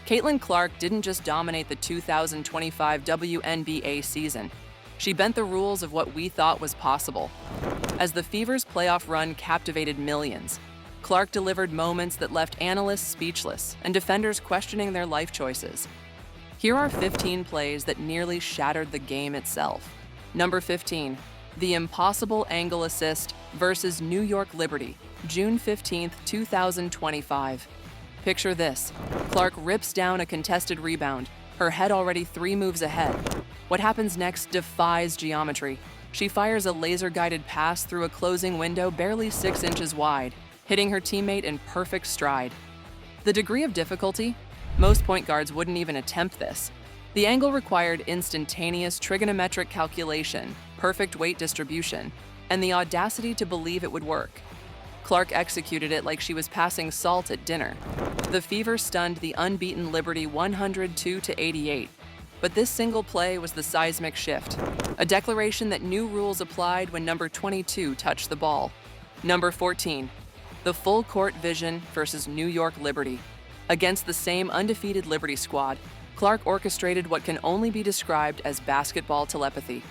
Caitlin Clark didn't just dominate the 2025 WNBA season. She bent the rules of what we thought was possible. As the Fever's playoff run captivated millions, Clark delivered moments that left analysts speechless and defenders questioning their life choices. Here are 15 plays that nearly shattered the game itself. Number 15, the impossible angle assist versus New York Liberty, June 15, 2025. Picture this. Clark rips down a contested rebound, her head already 3 moves ahead. What happens next defies geometry. She fires a laser-guided pass through a closing window barely 6 inches wide, hitting her teammate in perfect stride. The degree of difficulty? Most point guards wouldn't even attempt this. The angle required instantaneous trigonometric calculation, perfect weight distribution, and the audacity to believe it would work. Clark executed it like she was passing salt at dinner. The Fever stunned the unbeaten Liberty 102-88. But this single play was the seismic shift, a declaration that new rules applied when number 22 touched the ball. Number 14, the full court vision versus New York Liberty. Against the same undefeated Liberty squad, Clark orchestrated what can only be described as basketball telepathy.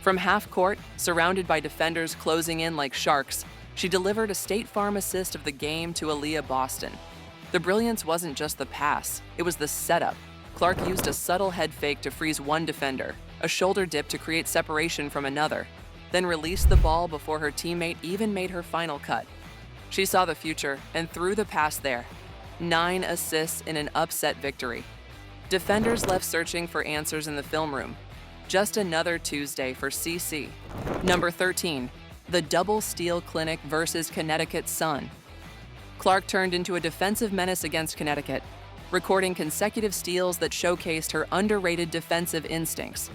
From half court, surrounded by defenders closing in like sharks, she delivered a State Farm assist of the game to Aaliyah Boston. The brilliance wasn't just the pass, it was the setup. Clark used a subtle head fake to freeze one defender, a shoulder dip to create separation from another, then released the ball before her teammate even made her final cut. She saw the future and threw the pass there. 9 assists in an upset victory. Defenders left searching for answers in the film room. Just another Tuesday for CC. Number 13, the double steal clinic versus Connecticut's Sun. Clark turned into a defensive menace against Connecticut, recording consecutive steals that showcased her underrated defensive instincts.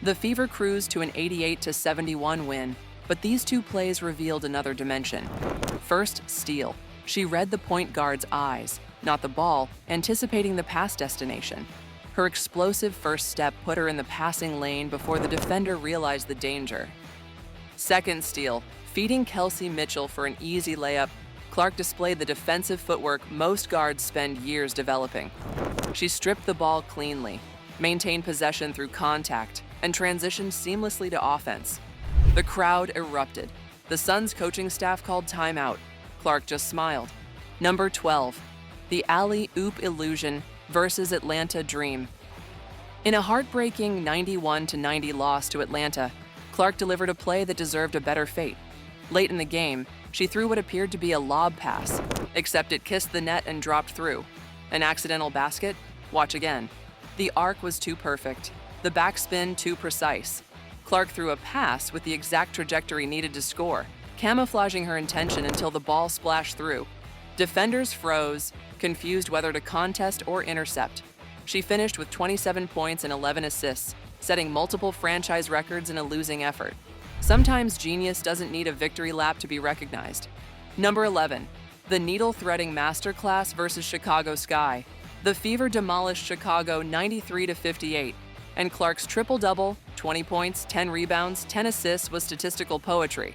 The Fever cruised to an 88-71 win, but these 2 plays revealed another dimension. First, steal. She read the point guard's eyes, not the ball, anticipating the pass destination. Her explosive first step put her in the passing lane before the defender realized the danger. Second steal, feeding Kelsey Mitchell for an easy layup, Clark displayed the defensive footwork most guards spend years developing. She stripped the ball cleanly, maintained possession through contact, and transitioned seamlessly to offense. The crowd erupted. The Suns' coaching staff called timeout. Clark just smiled. Number 12, the alley-oop illusion versus Atlanta Dream. In a heartbreaking 91-90 loss to Atlanta, Clark delivered a play that deserved a better fate. Late in the game, she threw what appeared to be a lob pass, except it kissed the net and dropped through. An accidental basket? Watch again. The arc was too perfect, the backspin too precise. Clark threw a pass with the exact trajectory needed to score, camouflaging her intention until the ball splashed through. Defenders froze, confused whether to contest or intercept. She finished with 27 points and 11 assists, setting multiple franchise records in a losing effort. Sometimes genius doesn't need a victory lap to be recognized. Number 11, the needle-threading masterclass versus Chicago Sky. The Fever demolished Chicago 93-58, and Clark's triple-double, 20 points, 10 rebounds, 10 assists was statistical poetry.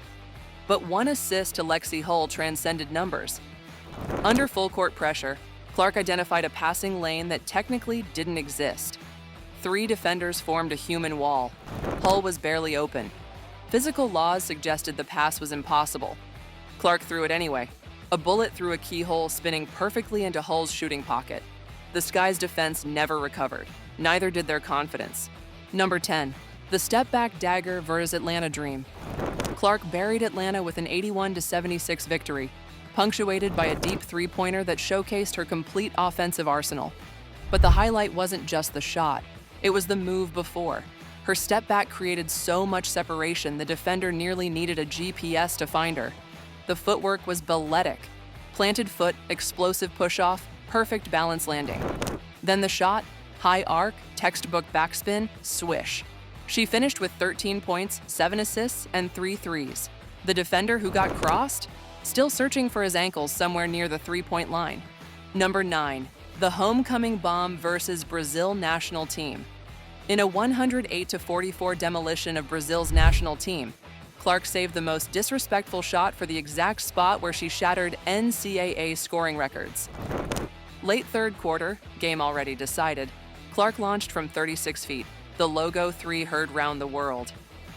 But 1 assist to Lexi Hull transcended numbers. Under full-court pressure, Clark identified a passing lane that technically didn't exist. 3 defenders formed a human wall. Hull was barely open. Physical laws suggested the pass was impossible. Clark threw it anyway. A bullet through a keyhole spinning perfectly into Hull's shooting pocket. The Sky's defense never recovered. Neither did their confidence. Number 10, the step-back dagger versus Atlanta Dream. Clark buried Atlanta with an 81-76 victory, punctuated by a deep three-pointer that showcased her complete offensive arsenal. But the highlight wasn't just the shot. It was the move before. Her step back created so much separation the defender nearly needed a GPS to find her. The footwork was balletic. Planted foot, explosive push-off, perfect balance landing. Then the shot, high arc, textbook backspin, swish. She finished with 13 points, 7 assists, and 3 threes. The defender who got crossed? Still searching for his ankles somewhere near the three-point line. Number 9, the homecoming bomb versus Brazil national team. In a 108-44 demolition of Brazil's national team, Clark saved the most disrespectful shot for the exact spot where she shattered NCAA scoring records. Late third quarter, game already decided, Clark launched from 36 feet, the logo 3 heard round the world.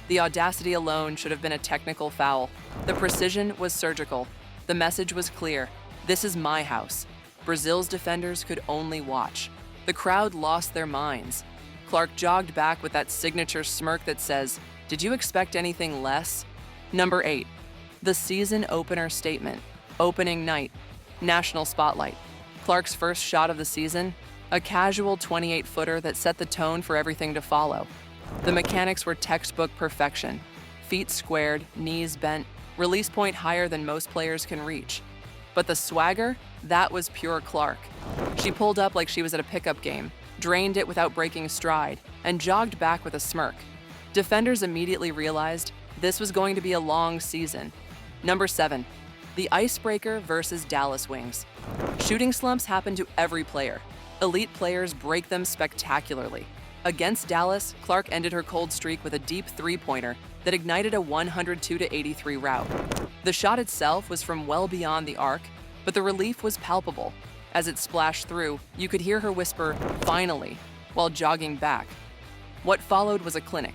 The audacity alone should have been a technical foul. The precision was surgical. The message was clear. This is my house. Brazil's defenders could only watch. The crowd lost their minds. Clark jogged back with that signature smirk that says, "Did you expect anything less?" Number 8. The season opener statement. Opening night. National spotlight. Clark's first shot of the season, a casual 28-footer that set the tone for everything to follow. The mechanics were textbook perfection. Feet squared, knees bent, release point higher than most players can reach. But the swagger, that was pure Clark. She pulled up like she was at a pickup game, drained it without breaking stride, and jogged back with a smirk. Defenders immediately realized this was going to be a long season. Number 7. The icebreaker versus Dallas Wings. Shooting slumps happen to every player. Elite players break them spectacularly. Against Dallas, Clark ended her cold streak with a deep three-pointer that ignited a 102-83 rout. The shot itself was from well beyond the arc, but the relief was palpable. As it splashed through, you could hear her whisper, "Finally," while jogging back. What followed was a clinic.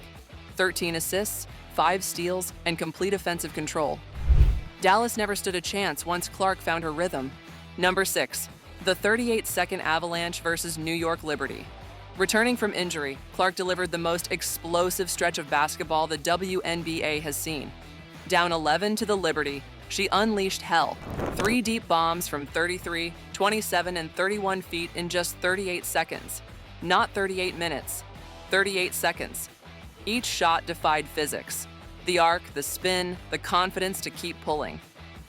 13 assists, 5 steals, and complete offensive control. Dallas never stood a chance once Clark found her rhythm. Number 6. The 38-second avalanche versus New York Liberty. Returning from injury, Clark delivered the most explosive stretch of basketball the WNBA has seen. Down 11 to the Liberty, she unleashed hell. 3 deep bombs from 33, 27, and 31 feet in just 38 seconds. Not 38 minutes, 38 seconds. Each shot defied physics. The arc, the spin, the confidence to keep pulling.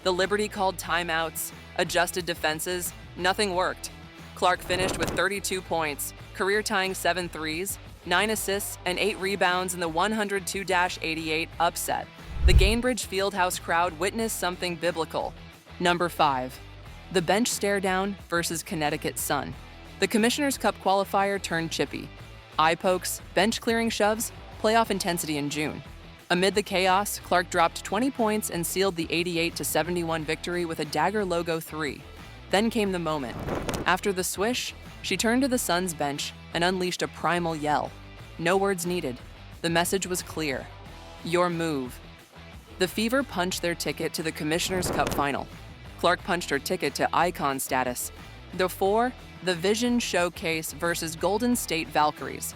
The Liberty called timeouts, adjusted defenses, nothing worked. Clark finished with 32 points, career-tying 7 threes, 9 assists, and 8 rebounds in the 102-88 upset. The Gainbridge Fieldhouse crowd witnessed something biblical. Number 5. The bench stare-down versus Connecticut Sun. The Commissioner's Cup qualifier turned chippy. Eye pokes, bench-clearing shoves, playoff intensity in June. Amid the chaos, Clark dropped 20 points and sealed the 88-71 victory with a dagger logo 3. Then came the moment. After the swish, she turned to the Suns bench and unleashed a primal yell. No words needed. The message was clear. Your move. The Fever punched their ticket to the Commissioner's Cup final. Clark punched her ticket to icon status. The 4, the Vision Showcase versus Golden State Valkyries.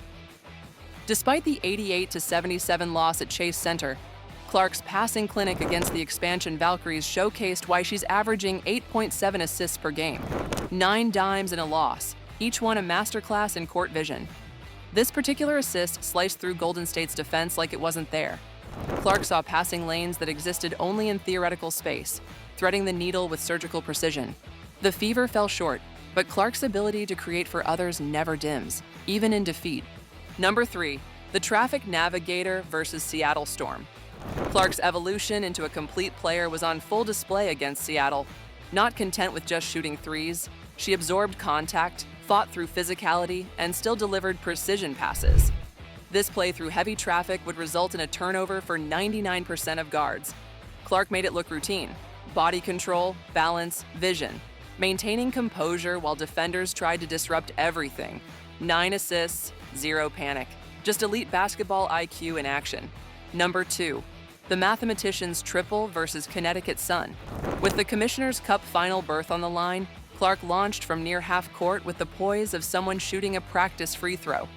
Despite the 88-77 loss at Chase Center, Clark's passing clinic against the expansion Valkyries showcased why she's averaging 8.7 assists per game. 9 dimes in a loss, each one a masterclass in court vision. This particular assist sliced through Golden State's defense like it wasn't there. Clark saw passing lanes that existed only in theoretical space, threading the needle with surgical precision. The Fever fell short, but Clark's ability to create for others never dims, even in defeat. Number 3, the Traffic Navigator versus Seattle Storm. Clark's evolution into a complete player was on full display against Seattle. Not content with just shooting threes, she absorbed contact, fought through physicality, and still delivered precision passes. This play through heavy traffic would result in a turnover for 99% of guards. Clark made it look routine. Body control, balance, vision. Maintaining composure while defenders tried to disrupt everything. 9 assists, 0 panic. Just elite basketball IQ in action. Number 2, the Mathematicians Triple versus Connecticut Sun. With the Commissioner's Cup final berth on the line, Clark launched from near half court with the poise of someone shooting a practice free throw.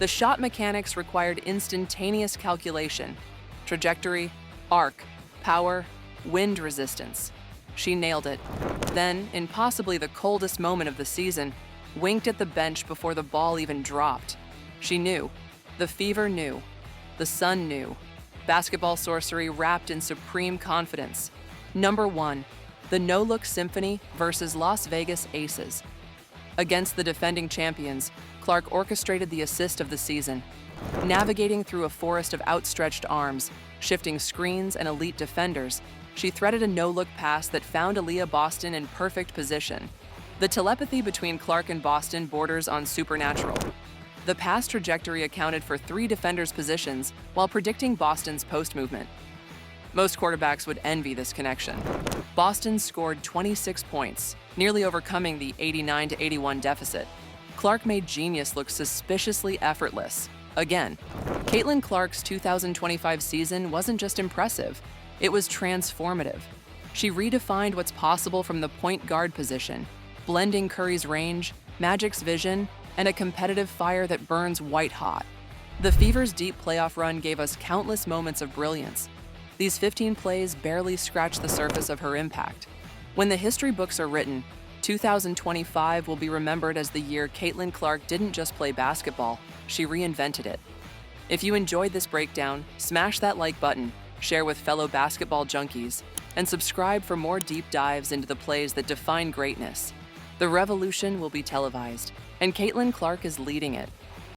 The shot mechanics required instantaneous calculation, trajectory, arc, power, wind resistance. She nailed it. Then, in possibly the coldest moment of the season, winked at the bench before the ball even dropped. She knew. The Fever knew. The Sun knew. Basketball sorcery wrapped in supreme confidence. Number 1, the no-look symphony versus Las Vegas Aces. Against the defending champions, Clark orchestrated the assist of the season. Navigating through a forest of outstretched arms, shifting screens and elite defenders, she threaded a no-look pass that found Aaliyah Boston in perfect position. The telepathy between Clark and Boston borders on supernatural. The pass trajectory accounted for 3 defenders' positions while predicting Boston's post movement. Most quarterbacks would envy this connection. Boston scored 26 points, nearly overcoming the 89-81 deficit. Clark made genius look suspiciously effortless. Again, Caitlin Clark's 2025 season wasn't just impressive, it was transformative. She redefined what's possible from the point guard position, blending Curry's range, Magic's vision, and a competitive fire that burns white hot. The Fever's deep playoff run gave us countless moments of brilliance. These 15 plays barely scratch the surface of her impact. When the history books are written, 2025 will be remembered as the year Caitlin Clark didn't just play basketball, she reinvented it. If you enjoyed this breakdown, smash that like button, share with fellow basketball junkies, and subscribe for more deep dives into the plays that define greatness. The revolution will be televised, and Caitlin Clark is leading it.